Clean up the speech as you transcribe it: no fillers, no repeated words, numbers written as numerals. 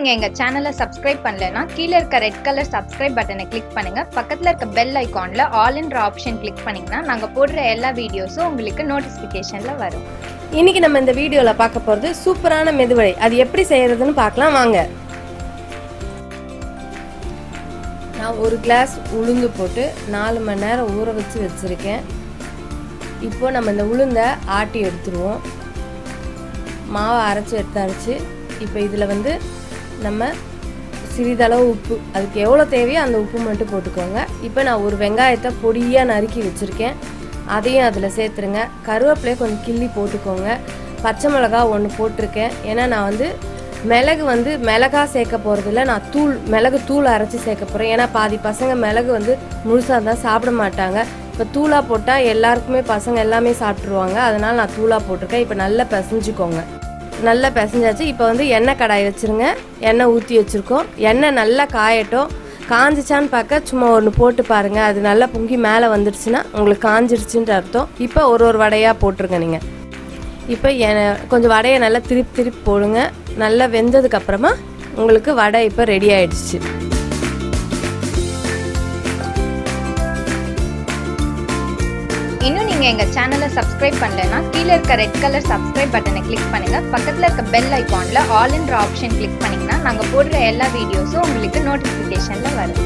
நீங்க எங்க சேனலை சப்ஸ்கிரைப் பண்ணலனா கீழ இருக்க ரெட் கலர் சப்ஸ்கிரைப் பட்டனை கிளிக் பண்ணுங்க. பக்கத்துல இருக்க பெல் ஐகான்ல ஆல்ன்ற ஆப்ஷன் கிளிக் பண்ணீங்கன்னா நாங்க போடுற எல்லா வீடியோஸும் உங்களுக்கு நோட்டிஃபிகேஷன்ல வரும். இன்னைக்கு நம்ம இந்த வீடியோல பார்க்க போறது சூப்பரான மெதுவடை. அது எப்படி செய்யறதுன்னு பார்க்கலாம் வாங்க. நான் ஒரு கிளாஸ் உளுந்து போட்டு 4 மணி நேரம் ஊற வச்சிருக்கேன். இப்போ நம்ம இந்த உளுந்தை ஆட்டி எடுத்துருவோம். மாவை அரைச்சி எடுத்தாச்சு. இப்போ இதில் வந்து நம்ம சிறிதளவு உப்பு, அதுக்கு எவ்வளோ தேவையோ அந்த உப்பு மட்டும் போட்டுக்கோங்க. இப்போ நான் ஒரு வெங்காயத்தை பொடியாக நறுக்கி வச்சுருக்கேன், அதையும் அதில் சேர்த்துருங்க. கருவேப்பிலையை கொஞ்சம் கிள்ளி போட்டுக்கோங்க. பச்சை மிளகா 1 போட்டிருக்கேன். ஏன்னா நான் வந்து மிளகா சேர்க்க போகிறதில்ல, நான் மிளகு தூள் அரைச்சி சேர்க்க போகிறேன். ஏன்னா பாதி பசங்க மிளகு வந்து முழுசாக தான் சாப்பிட மாட்டாங்க. இப்போ தூளாக போட்டால் எல்லாருக்குமே பசங்க எல்லாமே சாப்பிட்ருவாங்க, அதனால் நான் தூளாக போட்டிருக்கேன். இப்போ நல்லா பிசைஞ்சுக்கோங்க. நல்லா பிசைஞ்சாச்சு. இப்போ வந்து எண்ணெய் கடாய் வச்சுருங்க. எண்ணெய் ஊற்றி வச்சுருக்கோம். எண்ணெய் நல்லா காயட்டும். காஞ்சிச்சான்னு பார்க்க சும்மா 1 போட்டு பாருங்கள். அது நல்லா பொங்கி மேலே வந்துடுச்சுன்னா உங்களுக்கு காஞ்சிடுச்சுன்ட்டு அர்த்தம். இப்போ ஒரு வடையாக போட்டுருங்க நீங்கள். இப்போ கொஞ்சம் வடையை நல்லா திருப்பி போடுங்க. நல்லா வெந்ததுக்கப்புறமா உங்களுக்கு வடை இப்போ ரெடி ஆயிடுச்சு. இன்னும் நீங்க எங்க சேனலை சப்ஸ்கிரைப் பண்ணலனா கீழ இருக்க ரெட் கலர் சப்ஸ்கிரைப் பட்டனை கிளிக் பண்ணுங்க. பக்கத்துல இருக்க பெல் ஐகான்ல ஆல்ன்ற ஆப்ஷன் கிளிக் பண்ணீங்கன்னா நாங்க போடுற எல்லா வீடியோஸும் உங்களுக்கு நோட்டிஃபிகேஷன்ல வரும்.